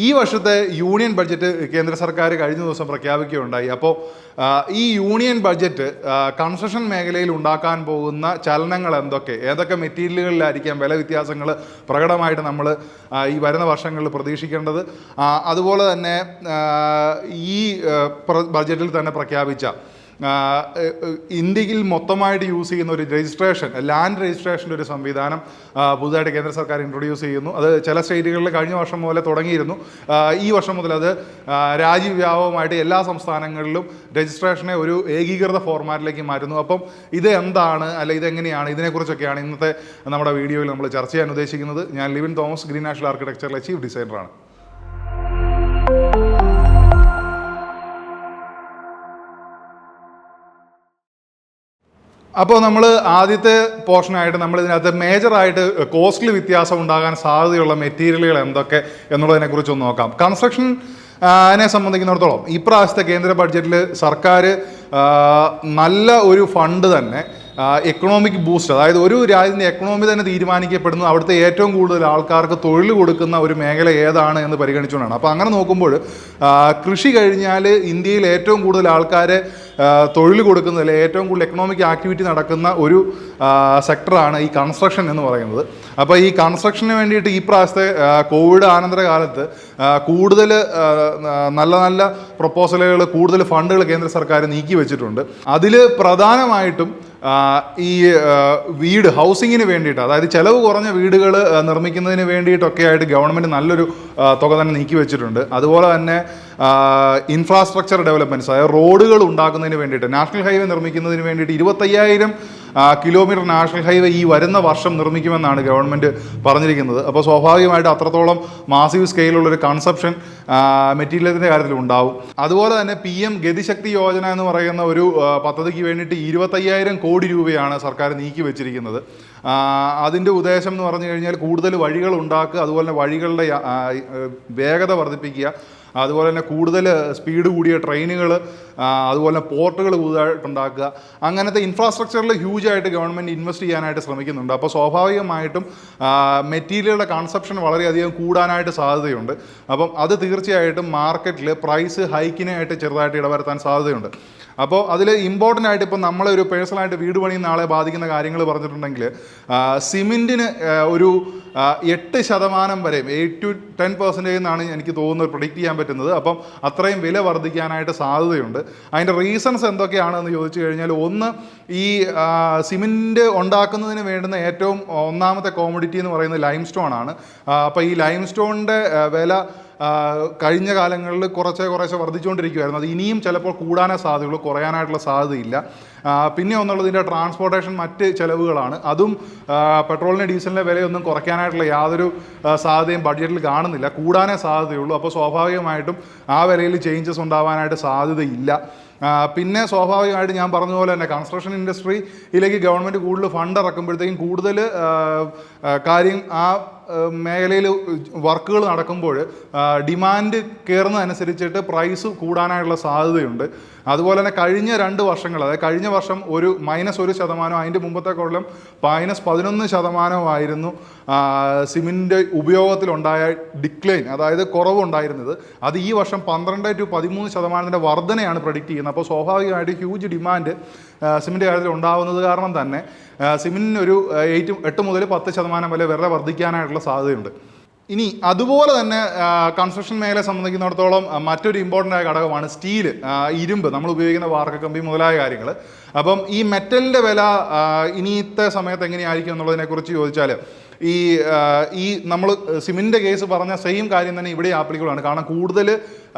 ഈ വർഷത്തെ union budget കേന്ദ്ര സർക്കാർ കഴിഞ്ഞ ദിവസം പ്രഖ്യാപിക്കുകയുണ്ടായി. അപ്പോൾ ഈ യൂണിയൻ ബഡ്ജറ്റ് കൺസ്ട്രക്ഷൻ മേഖലയിൽ ഉണ്ടാക്കാൻ പോകുന്ന ചലനങ്ങൾ ഏതൊക്കെ മെറ്റീരിയലുകളിലായിരിക്കാം വില വ്യത്യാസങ്ങൾ പ്രകടമായിട്ട് നമ്മൾ ഈ വരുന്ന വർഷങ്ങളിൽ പ്രതീക്ഷിക്കേണ്ടത്. അതുപോലെ തന്നെ ഈ ബഡ്ജറ്റിൽ തന്നെ പ്രഖ്യാപിച്ച ഇന്ത്യയിൽ മൊത്തമായിട്ട് യൂസ് ചെയ്യുന്ന ഒരു രജിസ്ട്രേഷൻ, ലാൻഡ് രജിസ്ട്രേഷൻ്റെ ഒരു സംവിധാനം പുതുതായിട്ട് കേന്ദ്ര സർക്കാർ ഇൻട്രൊഡ്യൂസ് ചെയ്യുന്നു. അത് ചില സ്റ്റേറ്റുകളിൽ കഴിഞ്ഞ വർഷം മുതലേ തുടങ്ങിയിരുന്നു. ഈ വർഷം മുതൽ അത് രാജ്യവ്യാപകമായിട്ട് എല്ലാ സംസ്ഥാനങ്ങളിലും രജിസ്ട്രേഷനെ ഒരു ഏകീകൃത ഫോർമാറ്റിലേക്ക് മാറ്റുന്നു. അപ്പം ഇത് എന്താണ്, ഇതെങ്ങനെയാണ്, ഇതിനെക്കുറിച്ചൊക്കെയാണ് ഇന്നത്തെ നമ്മുടെ വീഡിയോയിൽ നമ്മൾ ചർച്ച ചെയ്യാൻ ഉദ്ദേശിക്കുന്നത്. ഞാൻ ലിവിൻ തോമസ്, ഗ്രീൻ നാഷണൽ ആർക്കിടെക്ചറിലെ ചീഫ് ഡിസൈനറാണ്. അപ്പോൾ നമ്മൾ ആദ്യത്തെ പോർഷനായിട്ട് നമ്മൾ ഇതിനകത്ത് മേജറായിട്ട് കോസ്റ്റ്ലി വ്യത്യാസം ഉണ്ടാകാൻ സാധ്യതയുള്ള മെറ്റീരിയലുകൾ എന്തൊക്കെ എന്നുള്ളതിനെക്കുറിച്ചൊന്ന് നോക്കാം. കൺസ്ട്രക്ഷനെ സംബന്ധിക്കുന്നിടത്തോളം ഇപ്രാവശ്യത്തെ കേന്ദ്ര ബഡ്ജറ്റിൽ സർക്കാർ നല്ല ഒരു ഫണ്ട് തന്നെ എക്കണോമിക് ബൂസ്റ്റ്, അതായത് ഒരു രാജ്യത്തിൻ്റെ എക്കണോമി തന്നെ തീരുമാനിക്കപ്പെടുന്നത് അവിടുത്തെ ഏറ്റവും കൂടുതൽ ആൾക്കാർക്ക് തൊഴിൽ കൊടുക്കുന്ന ഒരു മേഖല ഏതാണ് എന്ന് പരിഗണിച്ചുകൊണ്ടാണ്. അപ്പോൾ അങ്ങനെ നോക്കുമ്പോൾ കൃഷി കഴിഞ്ഞാൽ ഇന്ത്യയിൽ ഏറ്റവും കൂടുതൽ ആൾക്കാരെ തൊഴിൽ കൊടുക്കുന്നതിൽ ഏറ്റവും കൂടുതൽ എക്കണോമിക് ആക്ടിവിറ്റി നടക്കുന്ന ഒരു സെക്ടറാണ് ഈ കൺസ്ട്രക്ഷൻ എന്ന് പറയുന്നത്. അപ്പോൾ ഈ കൺസ്ട്രക്ഷന് വേണ്ടിയിട്ട് ഈ പ്രാവശ്യത്തെ കോവിഡ് ആനന്തര കാലത്ത് കൂടുതൽ നല്ല പ്രൊപ്പോസലുകൾ, കൂടുതൽ ഫണ്ടുകൾ കേന്ദ്ര സർക്കാർ നീക്കി വെച്ചിട്ടുണ്ട്. അതിൽ പ്രധാനമായിട്ടും ഈ വീട് ഹൗസിങ്ങിന് വേണ്ടിയിട്ട്, അതായത് ചിലവ് കുറഞ്ഞ വീടുകൾ നിർമ്മിക്കുന്നതിന് വേണ്ടിയിട്ടൊക്കെ ആയിട്ട് ഗവൺമെൻറ് നല്ലൊരു തുക തന്നെ നീക്കി വെച്ചിട്ടുണ്ട്. അതുപോലെ തന്നെ ഇൻഫ്രാസ്ട്രക്ചർ ഡെവലപ്മെൻറ്റ്സ്, അതായത് റോഡുകൾ ഉണ്ടാക്കുന്നതിന് വേണ്ടിയിട്ട്, നാഷണൽ ഹൈവേ നിർമ്മിക്കുന്നതിന് വേണ്ടിയിട്ട് 25,000 കിലോമീറ്റർ നാഷണൽ ഹൈവേ ഈ വരുന്ന വർഷം നിർമ്മിക്കുമെന്നാണ് ഗവൺമെൻറ് പറഞ്ഞിരിക്കുന്നത്. അപ്പോൾ സ്വാഭാവികമായിട്ട് അത്രത്തോളം മാസീവ് സ്കെയിലുള്ളൊരു കൺസപ്ഷൻ മെറ്റീരിയലിൻ്റെ കാര്യത്തിൽ ഉണ്ടാവും. അതുപോലെ തന്നെ PM ഗതിശക്തി യോജന എന്ന് പറയുന്ന ഒരു പദ്ധതിക്ക് വേണ്ടിയിട്ട് 25,000 കോടി രൂപയാണ് സർക്കാർ നീക്കി വെച്ചിരിക്കുന്നത്. അതിൻ്റെ ഉദ്ദേശം എന്ന് പറഞ്ഞു കഴിഞ്ഞാൽ കൂടുതൽ വഴികൾ ഉണ്ടാക്കുക, അതുപോലെ തന്നെ വഴികളുടെ വേഗത വർദ്ധിപ്പിക്കുക, അതുപോലെ തന്നെ കൂടുതൽ സ്പീഡ് കൂടിയ ട്രെയിനുകൾ, അതുപോലെ തന്നെ പോർട്ടുകൾ പുതുതായിട്ടുണ്ടാക്കുക. അങ്ങനത്തെ ഇൻഫ്രാസ്ട്രക്ചറിൽ ഹ്യൂജായിട്ട് ഗവൺമെൻറ് ഇൻവെസ്റ്റ് ചെയ്യാനായിട്ട് ശ്രമിക്കുന്നുണ്ട്. അപ്പോൾ സ്വാഭാവികമായിട്ടും മെറ്റീരിയലുകളുടെ കൺസപ്ഷൻ വളരെയധികം കൂടാനായിട്ട് സാധ്യതയുണ്ട്. അപ്പം അത് തീർച്ചയായിട്ടും മാർക്കറ്റിൽ പ്രൈസ് ഹൈക്കിനായിട്ട് ചെറുതായിട്ട് ഇടവരുത്താൻ സാധ്യതയുണ്ട്. അപ്പോൾ അതിൽ ഇമ്പോർട്ടൻ്റ് ആയിട്ട് ഇപ്പം നമ്മളൊരു പേഴ്സണലായിട്ട് വീട് പണിയുന്ന ആളെ ബാധിക്കുന്ന കാര്യങ്ങൾ പറഞ്ഞിട്ടുണ്ടെങ്കിൽ സിമെൻറ്റിന് ഒരു 8% വരെ 8 to 10% എന്നാണ് എനിക്ക് തോന്നുന്നത് പ്രെഡിക്റ്റ് ചെയ്യാൻ പറ്റുന്നത്. അപ്പം അത്രയും വില വർദ്ധിക്കാനായിട്ട് സാധ്യതയുണ്ട്. അതിൻ്റെ റീസൺസ് എന്തൊക്കെയാണെന്ന് ചോദിച്ചു കഴിഞ്ഞാൽ, ഒന്ന്, ഈ സിമെൻറ്റ് ഉണ്ടാക്കുന്നതിന് വേണ്ടുന്ന ഏറ്റവും ഒന്നാമത്തെ കോമഡിറ്റി എന്ന് പറയുന്നത് ലൈം സ്റ്റോൺ ആണ്. അപ്പോൾ ഈ ലൈം സ്റ്റോണിൻ്റെ വില കഴിഞ്ഞ കാലങ്ങളിൽ കുറേശ്ശെ വർദ്ധിച്ചുകൊണ്ടിരിക്കുമായിരുന്നു. അത് ഇനിയും ചിലപ്പോൾ കൂടാനേ സാധ്യതയുള്ളൂ, കുറയാനായിട്ടുള്ള സാധ്യതയില്ല. പിന്നെ ഒന്നുള്ളത് ഇതിൻ്റെ ട്രാൻസ്പോർട്ടേഷൻ, മറ്റ് ചിലവുകളാണ്. അതും പെട്രോളിൻ്റെ ഡീസലിൻ്റെ വിലയൊന്നും കുറയ്ക്കാനായിട്ടുള്ള യാതൊരു സാധ്യതയും ബഡ്ജറ്റിൽ കാണുന്നില്ല, കൂടാനേ സാധ്യതയുള്ളൂ. അപ്പോൾ സ്വാഭാവികമായിട്ടും ആ വിലയിൽ ചേഞ്ചസ് ഉണ്ടാവാനായിട്ട് സാധ്യതയില്ല. പിന്നെ സ്വാഭാവികമായിട്ട് ഞാൻ പറഞ്ഞ പോലെ തന്നെ കൺസ്ട്രക്ഷൻ ഇൻഡസ്ട്രിയിലേക്ക് ഗവൺമെൻറ് കൂടുതൽ ഫണ്ട് ഇറക്കുമ്പോഴത്തേക്കും കൂടുതൽ കാര്യം ആ മേഖലയിൽ വർക്കുകൾ നടക്കുമ്പോൾ ഡിമാൻഡ് കയറുന്നതനുസരിച്ചിട്ട് പ്രൈസ് കൂടാനായിട്ടുള്ള സാധ്യതയുണ്ട്. അതുപോലെ തന്നെ കഴിഞ്ഞ 2 വർഷങ്ങൾ, അതായത് കഴിഞ്ഞ വർഷം ഒരു -1%, അതിൻ്റെ മുമ്പത്തെ കൊല്ലം -11% സിമെൻറ്റ് ഉപയോഗത്തിലുണ്ടായ ഡിക്ലൈൻ, അതായത് കുറവുണ്ടായിരുന്നത്. അത് ഈ വർഷം 12 to 13% വർധനയാണ് പ്രഡിക്റ്റ് ചെയ്യുന്നത്. അപ്പോൾ സ്വാഭാവികമായിട്ട് ഹ്യൂജ് ഡിമാൻഡ് സിമെൻറ്റ് കാര്യത്തിൽ ഉണ്ടാകുന്നത് കാരണം തന്നെ സിമെൻറ്റിന് ഒരു 8 മുതൽ 10% വരെ വില വർദ്ധിക്കാനായിട്ടുള്ള സാധ്യതയുണ്ട്. ഇനി അതുപോലെ തന്നെ കൺസ്ട്രക്ഷൻ മേഖലയെ സംബന്ധിക്കുന്നിടത്തോളം മറ്റൊരു ഇമ്പോർട്ടൻ്റ് ആയ ഘടകമാണ് സ്റ്റീൽ, ഇരുമ്പ്, നമ്മൾ ഉപയോഗിക്കുന്ന വാർക്കക്കമ്പി മുതലായ കാര്യങ്ങൾ. അപ്പം ഈ മെറ്റലിൻ്റെ വില ഇനിയത്തെ സമയത്ത് എങ്ങനെയായിരിക്കും എന്നുള്ളതിനെക്കുറിച്ച് ചോദിച്ചാൽ, ഈ നമ്മൾ സിമെൻറ്റിൻ്റെ കേസ് പറഞ്ഞ സെയിം കാര്യം തന്നെ ഇവിടെ ആപ്ലിക്കബിളാണ്. കാരണം കൂടുതൽ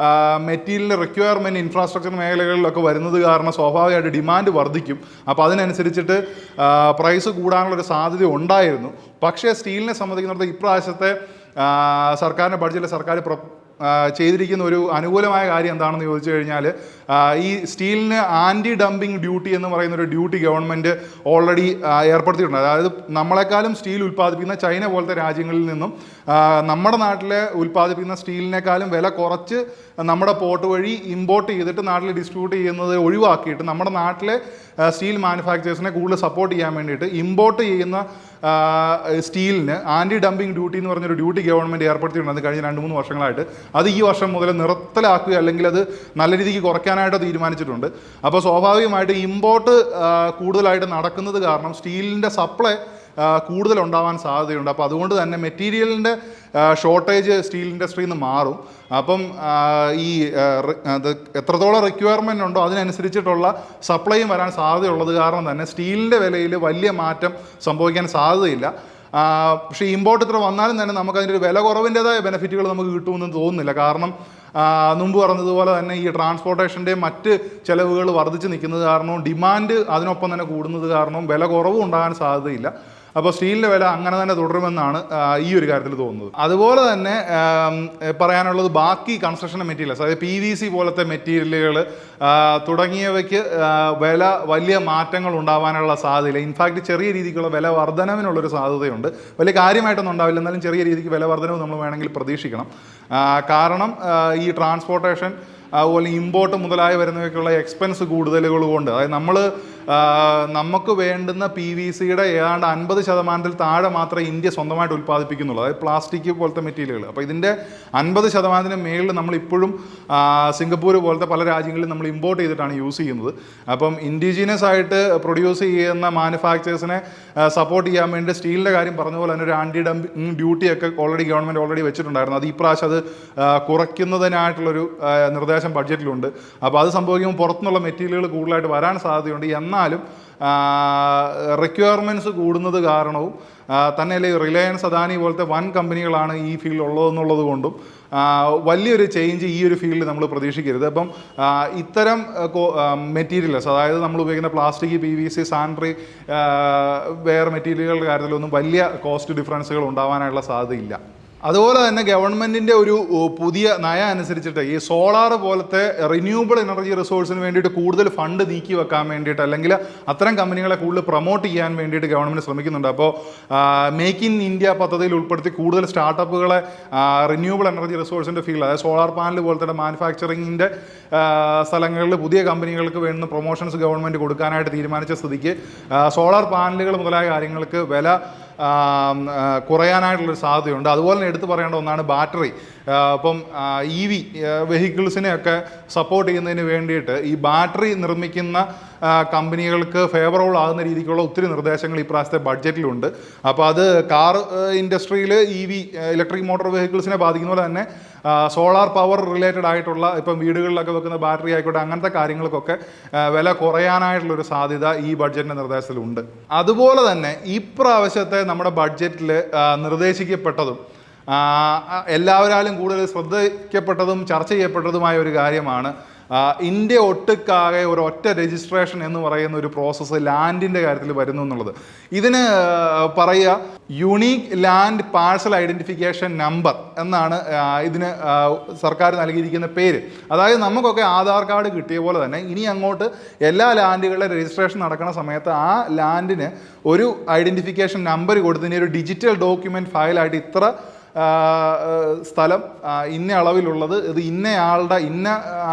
മെറ്റീരിയലിൻ്റെ റിക്വയർമെൻറ്റ് ഇൻഫ്രാസ്ട്രക്ചർ മേഖലകളിലൊക്കെ വരുന്നത് കാരണം സ്വാഭാവികമായിട്ട് ഡിമാൻഡ് വർദ്ധിക്കും. അപ്പോൾ അതിനനുസരിച്ചിട്ട് പ്രൈസ് കൂടാനുള്ളൊരു സാധ്യത ഉണ്ടായിരുന്നു. പക്ഷേ സ്റ്റീലിനെ സംബന്ധിക്കുന്നിടത്ത് ഇപ്രാവശ്യത്തെ സർക്കാരിൻ്റെ ബഡ്ജറ്റിൽ സർക്കാർ ചെയ്തിരിക്കുന്ന ഒരു അനുകൂലമായ കാര്യം എന്താണെന്ന് ചോദിച്ചു കഴിഞ്ഞാൽ, ഈ സ്റ്റീലിന് ആൻറ്റി ഡംപിങ് ഡ്യൂട്ടി എന്ന് പറയുന്ന ഒരു ഡ്യൂട്ടി ഗവൺമെൻറ് ഓൾറെഡി ഏർപ്പെടുത്തിയിട്ടുണ്ട്. അതായത് നമ്മളെക്കാളും സ്റ്റീൽ ഉൽപ്പാദിപ്പിക്കുന്ന ചൈന പോലത്തെ രാജ്യങ്ങളിൽ നിന്നും നമ്മുടെ നാട്ടിലെ ഉൽപ്പാദിപ്പിക്കുന്ന സ്റ്റീലിനേക്കാളും വില കുറച്ച് നമ്മുടെ പോർട്ട് വഴി ഇമ്പോർട്ട് ചെയ്തിട്ട് നാട്ടിൽ ഡിസ്ട്രിബ്യൂട്ട് ചെയ്യുന്നത് ഒഴിവാക്കിയിട്ട് നമ്മുടെ നാട്ടിലെ സ്റ്റീൽ മാനുഫാക്ചേഴ്സിനെ കൂടുതൽ സപ്പോർട്ട് ചെയ്യാൻ വേണ്ടിയിട്ട് ഇമ്പോർട്ട് ചെയ്യുന്ന സ്റ്റീലിന് ആൻറ്റി ഡംപിങ് ഡ്യൂട്ടി എന്ന് പറഞ്ഞൊരു ഡ്യൂട്ടി ഗവൺമെൻറ് ഏർപ്പെടുത്തിയിട്ടുണ്ട് കഴിഞ്ഞ 2-3 വർഷങ്ങളായിട്ട്. അത് ഈ വർഷം മുതൽ നിർത്തലാക്കുക അല്ലെങ്കിൽ അത് നല്ല രീതിക്ക് കുറയ്ക്കാനായിട്ട് തീരുമാനിച്ചിട്ടുണ്ട്. അപ്പോൾ സ്വാഭാവികമായിട്ട് ഇമ്പോർട്ട് കൂടുതലായിട്ട് നടക്കുന്നത് കാരണം സ്റ്റീലിൻ്റെ സപ്ലൈ കൂടുതലുണ്ടാവാൻ സാധ്യതയുണ്ട്. അപ്പോൾ അതുകൊണ്ട് തന്നെ മെറ്റീരിയലിൻ്റെ ഷോർട്ടേജ് സ്റ്റീൽ ഇൻഡസ്ട്രിയിൽ നിന്ന് മാറും. അപ്പം ഈ അത് എത്രത്തോളം റിക്വയർമെൻ്റ് ഉണ്ടോ അതിനനുസരിച്ചിട്ടുള്ള സപ്ലൈയും വരാൻ സാധ്യതയുള്ളത് കാരണം തന്നെ സ്റ്റീലിൻ്റെ വിലയിൽ വലിയ മാറ്റം സംഭവിക്കാൻ സാധ്യതയില്ല. പക്ഷേ ഇമ്പോർട്ട് ഇത്ര വന്നാലും തന്നെ നമുക്കതിൻ്റെ ഒരു വില കുറവിൻ്റെതായ ബെനിഫിറ്റുകൾ നമുക്ക് കിട്ടുമെന്ന് തോന്നുന്നില്ല. കാരണം മുമ്പ് പറഞ്ഞതുപോലെ തന്നെ ഈ ട്രാൻസ്പോർട്ടേഷൻ്റെ മറ്റ് ചിലവുകൾ വർദ്ധിച്ച് നിൽക്കുന്നത് കാരണവും ഡിമാൻഡ് അതിനൊപ്പം തന്നെ കൂടുന്നത് കാരണവും വില കുറവും ഉണ്ടാകാൻ സാധ്യതയില്ല. അപ്പോൾ സ്റ്റീലിൻ്റെ വില അങ്ങനെ തന്നെ തുടരുമെന്നാണ് ഈ ഒരു കാര്യത്തിൽ തോന്നുന്നത്. അതുപോലെ തന്നെ പറയാനുള്ളത് ബാക്കി കൺസ്ട്രക്ഷൻ മെറ്റീരിയൽസ്, അതായത് PVC പോലത്തെ മെറ്റീരിയലുകൾ തുടങ്ങിയവയ്ക്ക് വില വലിയ മാറ്റങ്ങൾ ഉണ്ടാവാനുള്ള സാധ്യതയില്ല. ഇൻഫാക്റ്റ് ചെറിയ രീതിക്കുള്ള വില വർധനവിനുള്ളൊരു സാധ്യതയുണ്ട്. വലിയ കാര്യമായിട്ടൊന്നും ഉണ്ടാവില്ല, എന്നാലും ചെറിയ രീതിക്ക് വില വർധനവ് നമ്മൾ വേണമെങ്കിൽ പ്രതീക്ഷിക്കണം. കാരണം ഈ ട്രാൻസ്പോർട്ടേഷൻ അതുപോലെ ഇമ്പോർട്ട് മുതലായി വരുന്നവയ്ക്കുള്ള എക്സ്പെൻസ് കൂടുതലുകൾ കൊണ്ട്, അതായത് നമുക്ക് വേണ്ടുന്ന PVCയുടെ ഏതാണ്ട് 50% താഴെ മാത്രമേ ഇന്ത്യ സ്വന്തമായിട്ട് ഉൽപ്പാദിപ്പിക്കുന്നുള്ളൂ, അതായത് പ്ലാസ്റ്റിക് പോലത്തെ മെറ്റീരിയലുകൾ. അപ്പോൾ ഇതിൻ്റെ 50% മേളിൽ നമ്മളിപ്പോഴും സിംഗപ്പൂർ പോലത്തെ പല രാജ്യങ്ങളിലും നമ്മൾ ഇമ്പോർട്ട് ചെയ്തിട്ടാണ് യൂസ് ചെയ്യുന്നത്. അപ്പം ഇൻഡിജീനിയസ് ആയിട്ട് പ്രൊഡ്യൂസ് ചെയ്യുന്ന മാനുഫാക്ചേഴ്സിനെ സപ്പോർട്ട് ചെയ്യാൻ വേണ്ടി സ്റ്റീലിൻ്റെ കാര്യം പറഞ്ഞ പോലെ തന്നെ ഒരു ആൻറ്റി ഡംപിങ് ഡ്യൂട്ടിയൊക്കെ ഗവൺമെൻറ് ഓൾറെഡി വെച്ചിട്ടുണ്ടായിരുന്നു. അത് ഈ പ്രാവശ്യം അത് കുറയ്ക്കുന്നതിനായിട്ടുള്ളൊരു നിർദ്ദേശം ബഡ്ജറ്റിലുണ്ട്. അപ്പോൾ അത് സംഭവിക്കുമ്പോൾ പുറത്തുനിന്നുള്ള മെറ്റീരിയലുകൾ കൂടുതലായിട്ട് വരാൻ സാധ്യതയുണ്ട്. എന്നാലും റിക്വയർമെൻറ്റ്സ് കൂടുന്നത് കാരണവും തന്നെയല്ലേ റിലയൻസ്, അദാനി പോലത്തെ വൻ കമ്പനികളാണ് ഈ ഫീൽഡിൽ ഉള്ളതെന്നുള്ളത് കൊണ്ടും വലിയൊരു ചേഞ്ച് ഈ ഒരു ഫീൽഡിൽ നമ്മൾ പ്രതീക്ഷിക്കരുത്. അപ്പം ഇത്തരം മെറ്റീരിയൽസ്, അതായത് നമ്മൾ ഉപയോഗിക്കുന്ന പ്ലാസ്റ്റിക്, PVC, സാനിറ്ററി വെയർ മെറ്റീരിയലുകളുടെ കാര്യത്തിലൊന്നും വലിയ കോസ്റ്റ് ഡിഫറൻസുകൾ ഉണ്ടാവാനുള്ള സാധ്യതയില്ല. അതുപോലെ തന്നെ ഗവൺമെൻറ്റിൻ്റെ ഒരു പുതിയ നയം അനുസരിച്ചിട്ട് ഈ സോളാർ പോലത്തെ റിന്യൂവബിൾ എനർജി റിസോഴ്സിന് വേണ്ടിയിട്ട് കൂടുതൽ ഫണ്ട് നീക്കി വെക്കാൻ വേണ്ടിയിട്ട്, അല്ലെങ്കിൽ അത്തരം കമ്പനികളെ കൂടുതൽ പ്രൊമോട്ട് ചെയ്യാൻ വേണ്ടിയിട്ട് ഗവൺമെൻറ് ശ്രമിക്കുന്നുണ്ട്. അപ്പോൾ മേക്ക് ഇൻ ഇന്ത്യ പദ്ധതിയിൽ ഉൾപ്പെടുത്തി കൂടുതൽ സ്റ്റാർട്ടപ്പുകളെ റിന്യൂവബിൾ എനർജി റിസോഴ്സിൻ്റെ ഫീൽഡ്, അതായത് സോളാർ പാനൽ പോലത്തെ മാനുഫാക്ചറിങ്ങിൻ്റെ സ്ഥലങ്ങളിൽ പുതിയ കമ്പനികൾക്ക് വേണ്ടുന്ന പ്രൊമോഷൻസ് ഗവൺമെൻറ് കൊടുക്കാനായിട്ട് തീരുമാനിച്ച സ്ഥിതിക്ക് സോളാർ പാനലുകൾ മുതലായ കാര്യങ്ങൾക്ക് വില കുറയാനായിട്ടുള്ളൊരു സാധ്യതയുണ്ട്. അതുപോലെ തന്നെ എടുത്തു പറയേണ്ട ഒന്നാണ് ബാറ്ററി. ഇപ്പം EV വെഹിക്കിൾസിനെയൊക്കെ സപ്പോർട്ട് ചെയ്യുന്നതിന് വേണ്ടിയിട്ട് ഈ ബാറ്ററി നിർമ്മിക്കുന്ന കമ്പനികൾക്ക് ഫേവറബിൾ ആകുന്ന രീതിക്കുള്ള ഒത്തിരി നിർദ്ദേശങ്ങൾ ഇപ്രാവശ്യത്തെ ബഡ്ജറ്റിലുണ്ട്. അപ്പോൾ അത് കാർ ഇൻഡസ്ട്രിയിൽ EV ഇലക്ട്രിക് മോട്ടോർ വെഹിക്കിൾസിനെ ബാധിക്കുന്ന പോലെ തന്നെ സോളാർ പവർ റിലേറ്റഡ് ആയിട്ടുള്ള ഇപ്പം വീടുകളിലൊക്കെ വെക്കുന്ന ബാറ്ററി ആയിക്കോട്ടെ, അങ്ങനത്തെ കാര്യങ്ങൾക്കൊക്കെ വില കുറയാനായിട്ടുള്ളൊരു സാധ്യത ഈ ബഡ്ജറ്റിൻ്റെ നിർദ്ദേശത്തിലുണ്ട്. അതുപോലെ തന്നെ ഇപ്രാവശ്യത്തെ നമ്മുടെ ബഡ്ജറ്റിൽ നിർദ്ദേശിക്കപ്പെട്ടതും എല്ലാവരാലും കൂടുതൽ ശ്രദ്ധിക്കപ്പെട്ടതും ചർച്ച ചെയ്യപ്പെട്ടതുമായ ഒരു കാര്യമാണ് ഇന്ത്യ ഒട്ടുക്കാകെ ഒരു ഒറ്റ രജിസ്ട്രേഷൻ എന്ന് പറയുന്ന ഒരു പ്രോസസ്സ് ലാൻഡിൻ്റെ കാര്യത്തിൽ വരുന്നു എന്നുള്ളത്. ഇതിന് പറയുക unique land parcel identification number എന്നാണ് ഇതിന് സർക്കാർ നൽകിയിരിക്കുന്ന പേര്. അതായത് നമുക്കൊക്കെ ആധാർ കാർഡ് കിട്ടിയ പോലെ തന്നെ ഇനി അങ്ങോട്ട് എല്ലാ ലാൻഡുകളുടെ രജിസ്ട്രേഷൻ നടക്കുന്ന സമയത്ത് ആ ലാൻഡിന് ഒരു ഐഡൻറ്റിഫിക്കേഷൻ നമ്പർ കൊടുത്തതിന് ഒരു ഡിജിറ്റൽ ഡോക്യുമെൻറ്റ് ഫയലായിട്ട് ഇത്ര സ്ഥലം ഇന്ന അളവിലുള്ളത്, ഇത് ഇന്ന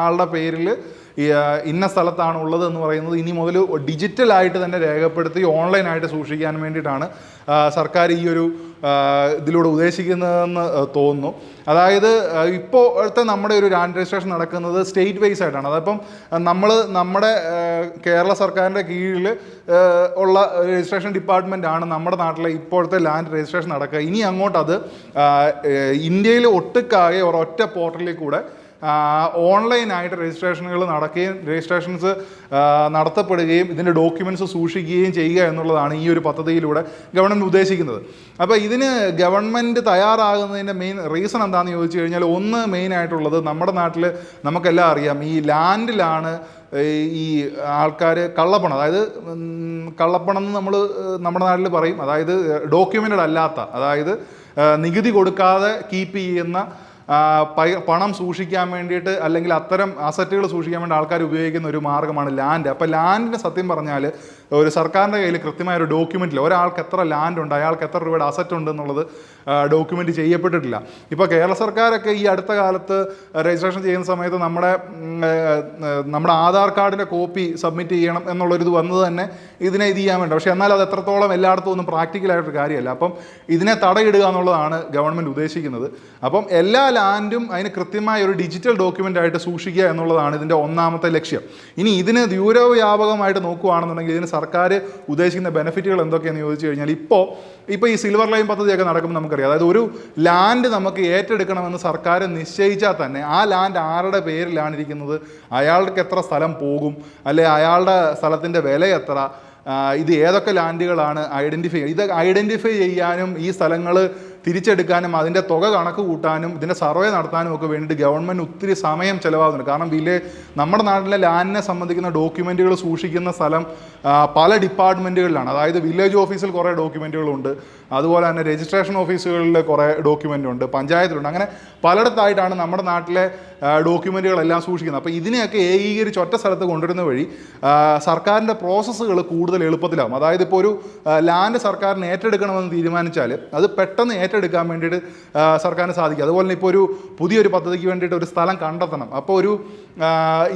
ആളുടെ പേരിൽ ഇന്ന സ്ഥലത്താണ് ഉള്ളത് എന്ന് പറയുന്നത് ഇനി മുതൽ ഡിജിറ്റലായിട്ട് തന്നെ രേഖപ്പെടുത്തി ഓൺലൈനായിട്ട് സൂക്ഷിക്കാൻ വേണ്ടിയിട്ടാണ് സർക്കാർ ഈ ഒരു ഇതിലൂടെ ഉദ്ദേശിക്കുന്നതെന്ന് തോന്നുന്നു. അതായത് ഇപ്പോഴത്തെ നമ്മുടെ ഒരു ലാൻഡ് രജിസ്ട്രേഷൻ നടക്കുന്നത് സ്റ്റേറ്റ് വൈസ് ആയിട്ടാണ്. അതപ്പം നമ്മുടെ കേരള സർക്കാരിൻ്റെ കീഴിൽ ഉള്ള രജിസ്ട്രേഷൻ ഡിപ്പാർട്ട്മെൻ്റ് ആണ് നമ്മുടെ നാട്ടിലെ ഇപ്പോഴത്തെ ലാൻഡ് രജിസ്ട്രേഷൻ നടക്കുക. ഇനി അങ്ങോട്ട് അത് ഇന്ത്യയിൽ ഒട്ടുക്കാകെ ഒരൊറ്റ പോർട്ടലിൽ കൂടെ ഓൺലൈനായിട്ട് രജിസ്ട്രേഷനുകൾ നടക്കുകയും രജിസ്ട്രേഷൻസ് നടത്തപ്പെടുകയും ഇതിൻ്റെ ഡോക്യുമെൻറ്റ്സ് സൂക്ഷിക്കുകയും ചെയ്യുക എന്നുള്ളതാണ് ഈ ഒരു പദ്ധതിയിലൂടെ ഗവൺമെൻറ് ഉദ്ദേശിക്കുന്നത്. അപ്പോൾ ഇതിന് ഗവൺമെൻറ് തയ്യാറാകുന്നതിൻ്റെ മെയിൻ റീസൺ എന്താണെന്ന് ചോദിച്ചു കഴിഞ്ഞാൽ, ഒന്ന് മെയിനായിട്ടുള്ളത് നമ്മുടെ നാട്ടിൽ നമുക്കെല്ലാം അറിയാം, ഈ ലാൻഡിലാണ് ഈ ആൾക്കാർ കള്ളപ്പണം, അതായത് കള്ളപ്പണം എന്ന് നമ്മുടെ നാട്ടിൽ പറയും, അതായത് ഡോക്യുമെൻറ്റഡ് അല്ലാത്ത, അതായത് നികുതി കൊടുക്കാതെ കീപ്പ് ചെയ്യുന്ന പണം സൂക്ഷിക്കാൻ വേണ്ടിയിട്ട് അല്ലെങ്കിൽ അത്തരം അസറ്റുകൾ സൂക്ഷിക്കാൻ വേണ്ടി ആൾക്കാർ ഉപയോഗിക്കുന്ന ഒരു മാർഗ്ഗമാണ് ലാൻഡ്. അപ്പോൾ ലാൻഡിന് സത്യം പറഞ്ഞാൽ ഒരു സർക്കാരിൻ്റെ കയ്യിൽ കൃത്യമായ ഒരു ഡോക്യുമെൻറ്റില്ല. ഒരാൾക്ക് എത്ര ലാൻഡ് ഉണ്ട്, അയാൾക്ക് എത്ര രൂപയുടെ അസറ്റ് ഉണ്ട് എന്നുള്ളത് ഡോക്യുമെൻ്റ് ചെയ്യപ്പെട്ടിട്ടില്ല. ഇപ്പോൾ കേരള സർക്കാരൊക്കെ ഈ അടുത്ത കാലത്ത് രജിസ്ട്രേഷൻ ചെയ്യുന്ന സമയത്ത് നമ്മുടെ ആധാർ കാർഡിൻ്റെ കോപ്പി സബ്മിറ്റ് ചെയ്യണം എന്നുള്ളൊരിത് വന്നത് തന്നെ ഇതിനെ ഇത് ചെയ്യാൻ വേണ്ടി. പക്ഷേ എന്നാൽ അത് എത്രത്തോളം എല്ലായിടത്തും ഒന്നും പ്രാക്ടിക്കലായിട്ടൊരു കാര്യമല്ല. അപ്പം ഇതിനെ തടയിടുക എന്നുള്ളതാണ് ഗവൺമെൻറ് ഉദ്ദേശിക്കുന്നത്. അപ്പം എല്ലാ ലാൻഡും അതിന് കൃത്യമായ ഒരു ഡിജിറ്റൽ ഡോക്യുമെൻ്റ് ആയിട്ട് സൂക്ഷിക്കുക എന്നുള്ളതാണ് ഇതിൻ്റെ ഒന്നാമത്തെ ലക്ഷ്യം. ഇനി ഇതിന് ദൂരവ്യാപകമായിട്ട് നോക്കുകയാണെന്നുണ്ടെങ്കിൽ ഇതിന് സർക്കാർ ഉദ്ദേശിക്കുന്ന ബെനിഫിറ്റുകൾ എന്തൊക്കെയാണെന്ന് ചോദിച്ചു കഴിഞ്ഞാൽ ഇപ്പോൾ ഈ സിൽവർ ലൈൻ പദ്ധതിയൊക്കെ നടക്കുമ്പോൾ നമുക്കറിയാം, അതായത് ഒരു ലാൻഡ് നമുക്ക് ഏറ്റെടുക്കണമെന്ന് സർക്കാർ നിശ്ചയിച്ചാൽ തന്നെ ആ ലാൻഡ് ആരുടെ പേരിലാണ് ഇരിക്കുന്നത്, അയാൾക്ക് എത്ര സ്ഥലം പോകും, അല്ലെ അയാളുടെ സ്ഥലത്തിൻ്റെ വില എത്ര, ഇത് ഏതൊക്കെ ലാൻഡുകളാണ് ഐഡൻറ്റിഫൈ ചെയ്യാനും ഈ സ്ഥലങ്ങൾ തിരിച്ചെടുക്കാനും അതിൻ്റെ തുക കണക്ക് കൂട്ടാനും ഇതിൻ്റെ സർവേ നടത്താനും ഒക്കെ വേണ്ടിയിട്ട് ഗവൺമെൻറ് ഒത്തിരി സമയം ചിലവാകുന്നുണ്ട്. കാരണം നമ്മുടെ നാട്ടിലെ ലാൻഡിനെ സംബന്ധിക്കുന്ന ഡോക്യുമെൻറ്റുകൾ സൂക്ഷിക്കുന്ന സ്ഥലം പല ഡിപ്പാർട്ട്മെൻറ്റുകളിലാണ്. അതായത് വില്ലേജ് ഓഫീസിൽ കുറേ ഡോക്യുമെൻറ്റുകളുണ്ട്, അതുപോലെ തന്നെ രജിസ്ട്രേഷൻ ഓഫീസുകളിൽ കുറേ ഡോക്യുമെൻ്റ് ഉണ്ട്, പഞ്ചായത്തിലുണ്ട്, അങ്ങനെ പലയിടത്തായിട്ടാണ് നമ്മുടെ നാട്ടിലെ ഡോക്യുമെൻറ്റുകളെല്ലാം സൂക്ഷിക്കുന്നത്. അപ്പോൾ ഇതിനെയൊക്കെ ഏകീകരിച്ച് ഒറ്റ സ്ഥലത്ത് കൊണ്ടുവരുന്ന വഴി സർക്കാരിൻ്റെ പ്രോസസ്സുകൾ കൂടുതൽ എളുപ്പത്തിലാവും. അതായത് ഇപ്പോൾ ഒരു ലാൻഡ് സർക്കാരിന് ഏറ്റെടുക്കണമെന്ന് തീരുമാനിച്ചാൽ അത് പെട്ടെന്ന് ഏറ്റെടുക്കാൻ വേണ്ടിയിട്ട് സർക്കാരിന് സാധിക്കും. അതുപോലെ തന്നെ ഇപ്പോൾ ഒരു പുതിയൊരു പദ്ധതിക്ക് വേണ്ടിയിട്ട് ഒരു സ്ഥലം കണ്ടെത്തണം. അപ്പോൾ ഒരു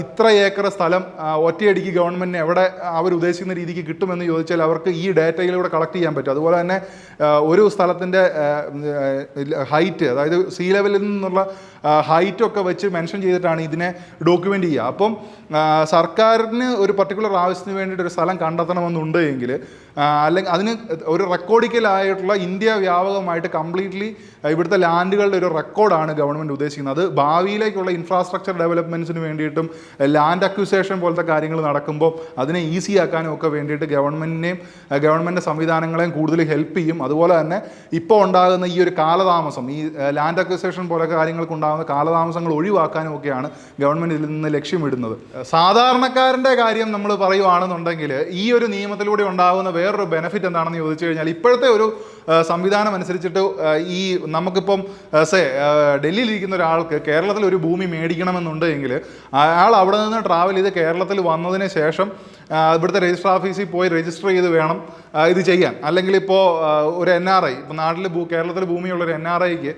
ഇത്ര ഏക്കർ സ്ഥലം ഒറ്റയടിക്ക് ഗവൺമെൻറ്റിന് എവിടെ അവർ ഉദ്ദേശിക്കുന്ന രീതിക്ക് കിട്ടുമെന്ന് ചോദിച്ചാൽ അവർക്ക് ഈ ഡാറ്റയിലൂടെ കളക്ട് ചെയ്യാൻ പറ്റും. അതുപോലെ തന്നെ ഒരു സ്ഥലത്തിൻ്റെ ഹൈറ്റ്, അതായത് സീ ലെവലിൽ നിന്നുള്ള ഹൈറ്റൊക്കെ വെച്ച് മെൻഷൻ ചെയ്തിട്ടാണ് ഇതിനെ ഡോക്യുമെൻ്റ് ചെയ്യുക. അപ്പം സർക്കാരിന് ഒരു പർട്ടിക്കുലർ ആവശ്യത്തിന് വേണ്ടിയിട്ട് ഒരു സ്ഥലം കണ്ടെത്തണമെന്നുണ്ട് എങ്കിൽ അല്ലെങ്കിൽ അതിന് ഒരു റെക്കോർഡിക്കലായിട്ടുള്ള ഇന്ത്യ വ്യാപകമായിട്ട് കംപ്ലീറ്റ്ലി ഇവിടുത്തെ ലാൻഡുകളുടെ ഒരു റെക്കോർഡാണ് ഗവൺമെൻറ് ഉദ്ദേശിക്കുന്നത്. അത് ഭാവിയിലേക്കുള്ള ഇൻഫ്രാസ്ട്രക്ചർ ഡെവലപ്മെൻറ്റ്സിന് വേണ്ടിയിട്ടും ലാൻഡ് അക്വിസേഷൻ പോലത്തെ കാര്യങ്ങൾ നടക്കുമ്പോൾ അതിനെ ഈസി ആക്കാനും ഒക്കെ വേണ്ടിയിട്ട് ഗവൺമെൻറ് സംവിധാനങ്ങളെയും കൂടുതൽ ഹെൽപ്പ് ചെയ്യും. അതുപോലെ തന്നെ ഇപ്പോൾ ഉണ്ടാകുന്ന ഈ ഒരു കാലതാമസം, ഈ ലാൻഡ് അക്വിസേഷൻ പോലെ കാര്യങ്ങൾക്ക് ഉണ്ടാകുന്ന കാലതാമസങ്ങൾ ഒഴിവാക്കാനും ഒക്കെയാണ് ഗവൺമെൻറ് ഇതിൽ നിന്ന് ലക്ഷ്യമിടുന്നത്. സാധാരണക്കാരൻ്റെ കാര്യം നമ്മൾ പറയുവാണെന്നുണ്ടെങ്കിൽ ഈ ഒരു നിയമത്തിലൂടെ ഉണ്ടാകുന്ന വേറൊരു ബെനിഫിറ്റ് എന്താണെന്ന് ചോദിച്ചു കഴിഞ്ഞാൽ, ഇപ്പോഴത്തെ ഒരു സംവിധാനം അനുസരിച്ചിട്ട് ഈ നമുക്കിപ്പം ഡൽഹിയിലിരിക്കുന്ന ഒരാൾക്ക് കേരളത്തിൽ ഒരു ഭൂമി മേടിക്കണമെന്നുണ്ടെങ്കിൽ അയാൾ അവിടെ നിന്ന് ട്രാവൽ ചെയ്ത് കേരളത്തിൽ വന്നതിന് ശേഷം ഇവിടുത്തെ രജിസ്റ്റർ ഓഫീസിൽ പോയി രജിസ്റ്റർ ചെയ്ത് വേണം ഇത് ചെയ്യാൻ. അല്ലെങ്കിൽ ഇപ്പോൾ ഒരു NRI, ഇപ്പോൾ കേരളത്തിൽ ഭൂമിയുള്ളൊരു NRIക്ക്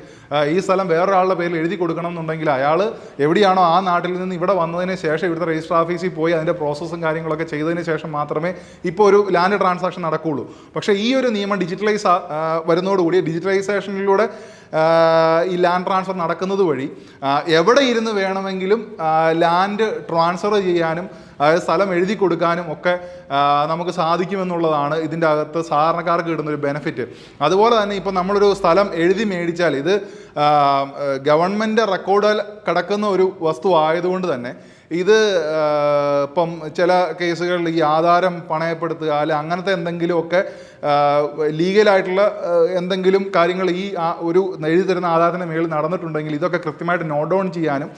ഈ സ്ഥലം വേറൊരാളുടെ പേരിൽ എഴുതി കൊടുക്കണം എന്നുണ്ടെങ്കിൽ അയാൾ എവിടെയാണോ ആ നാട്ടിൽ നിന്ന് ഇവിടെ വന്നതിന് ശേഷം ഇവിടുത്തെ രജിസ്റ്റർ ഓഫീസിൽ പോയി അതിൻ്റെ പ്രോസസ്സും കാര്യങ്ങളൊക്കെ ചെയ്തതിന് ശേഷം മാത്രമേ ഇപ്പോൾ ഒരു ലാൻഡ് ട്രാൻസാക്ഷൻ നടക്കുകയുള്ളൂ. പക്ഷേ ഈ ഒരു നിയമം വരുന്നതോടുകൂടി ഡിജിറ്റലൈസേഷനിലൂടെ ഈ ലാൻഡ് ട്രാൻസ്ഫർ നടക്കുന്നത് വഴി എവിടെ ഇരുന്ന് വേണമെങ്കിലും ലാൻഡ് ട്രാൻസ്ഫർ ചെയ്യാനും അതായത് സ്ഥലം എഴുതി കൊടുക്കാനും ഒക്കെ നമുക്ക് സാധിക്കുമെന്നുള്ളതാണ് ഇതിൻ്റെ അകത്ത് സാധാരണക്കാർക്ക് കിട്ടുന്നൊരു ബെനിഫിറ്റ്. അതുപോലെ തന്നെ ഇപ്പോൾ നമ്മളൊരു സ്ഥലം എഴുതി മേടിച്ചാൽ ഇത് ഗവൺമെൻറ് റെക്കോർഡിൽ കിടക്കുന്ന ഒരു വസ്തു ആയതുകൊണ്ട് തന്നെ ഇത് ഇപ്പം ചില കേസുകളിൽ ഈ ആധാരം പണയപ്പെടുത്തുക അല്ലെ അങ്ങനത്തെ എന്തെങ്കിലുമൊക്കെ ലീഗലായിട്ടുള്ള എന്തെങ്കിലും കാര്യങ്ങൾ ഈ ഒരു എഴുതി തരുന്ന ആധാരത്തിൻ്റെ മേളിൽ നടന്നിട്ടുണ്ടെങ്കിൽ ഇതൊക്കെ കൃത്യമായിട്ട് നോട്ട് ഡൗൺ ചെയ്യാനും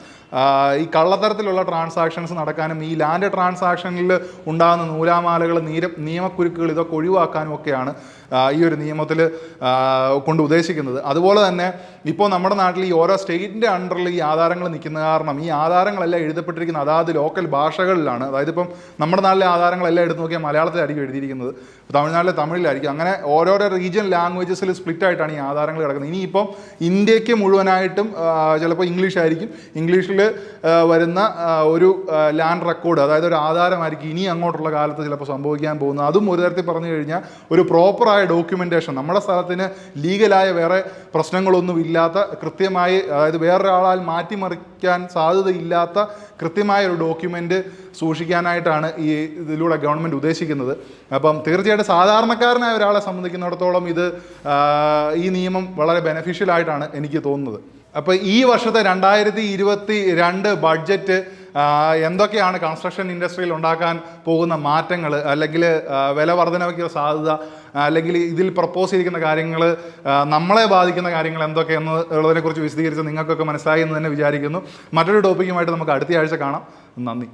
ഈ കള്ളത്തരത്തിലുള്ള ട്രാൻസാക്ഷൻസ് നടക്കാനും ഈ ലാൻഡ് ട്രാൻസാക്ഷനിൽ ഉണ്ടാകുന്ന നൂലാമാലകൾ നിയമക്കുരുക്കുകൾ ഇതൊക്കെ ഒഴിവാക്കാനും ഒക്കെയാണ് ഈ ഒരു നിയമത്തിൽ കൊണ്ട് ഉദ്ദേശിക്കുന്നത്. അതുപോലെ തന്നെ ഇപ്പോൾ നമ്മുടെ നാട്ടിൽ ഈ ഓരോ സ്റ്റേറ്റിൻ്റെ അണ്ടറിൽ ഈ ആധാരങ്ങൾ നിൽക്കുന്ന കാരണം ഈ ആധാരങ്ങളെല്ലാം എഴുതപ്പെട്ടിരിക്കുന്ന അതാത് ലോക്കൽ ഭാഷകളിലാണ്. അതായത് ഇപ്പം നമ്മുടെ നാട്ടിലെ ആധാരങ്ങളെല്ലാം എടുത്ത് നോക്കിയാൽ മലയാളത്തിലായിരിക്കും എഴുതിയിരിക്കുന്നത്, തമിഴ്നാട്ടിലെ തമിഴിലായിരിക്കും, അങ്ങനെ ഓരോരോ റീജിയൻ ലാംഗ്വേജസിൽ സ്പ്ലിറ്റ് ആയിട്ടാണ് ഈ ആധാരങ്ങൾ കിടക്കുന്നത്. ഇനിയിപ്പം ഇന്ത്യക്ക് മുഴുവനായിട്ടും ചിലപ്പോൾ ഇംഗ്ലീഷ് ആയിരിക്കും, ഇംഗ്ലീഷിൽ വരുന്ന ഒരു ലാൻഡ് റെക്കോർഡ്, അതായത് ഒരു ആധാരമായിരിക്കും ഇനി അങ്ങോട്ടുള്ള കാലത്ത് ചിലപ്പോൾ സംഭവിക്കാൻ പോകുന്നത്. അതും ഒരു തരത്തിൽ പറഞ്ഞു കഴിഞ്ഞാൽ ഒരു പ്രോപ്പറായ ഡോക്യുമെൻറ്റേഷൻ, നമ്മുടെ സ്ഥലത്തിന് ലീഗലായ വേറെ പ്രശ്നങ്ങളൊന്നും ഇല്ലാത്ത കൃത്യമായി, അതായത് വേറൊരാളാൽ മാറ്റിമറിക്കാൻ സാധ്യതയില്ലാത്ത കൃത്യമായ ഒരു ഡോക്യുമെൻ്റ് സൂക്ഷിക്കാനായിട്ടാണ് ഇതിലൂടെ ഗവൺമെൻറ് ഉദ്ദേശിക്കുന്നത്. അപ്പം തീർച്ചയായിട്ടും സാധാരണക്കാരനായ ഒരാളെ സംബന്ധിക്കുന്നിടത്തോളം ഈ നിയമം വളരെ ബെനഫിഷ്യൽ ആയിട്ടാണ് എനിക്ക് തോന്നുന്നത്. അപ്പോൾ ഈ വർഷത്തെ 2022 ബഡ്ജറ്റ് എന്തൊക്കെയാണ് കൺസ്ട്രക്ഷൻ ഇൻഡസ്ട്രിയിൽ ഉണ്ടാക്കാൻ പോകുന്ന മാറ്റങ്ങൾ, അല്ലെങ്കിൽ വില വർധനയ്ക്ക് സാധ്യത, അല്ലെങ്കിൽ ഇതിൽ പ്രപ്പോസ് ചെയ്തിരിക്കുന്ന കാര്യങ്ങൾ നമ്മളെ ബാധിക്കുന്ന കാര്യങ്ങൾ എന്തൊക്കെയെന്നുള്ളതിനെക്കുറിച്ച് വിശദീകരിച്ച് നിങ്ങൾക്കൊക്കെ മനസ്സിലായി എന്ന് തന്നെ വിചാരിക്കുന്നു. മറ്റൊരു ടോപ്പിക്കുമായിട്ട് നമുക്ക് അടുത്ത ആഴ്ച കാണാം. നന്ദി.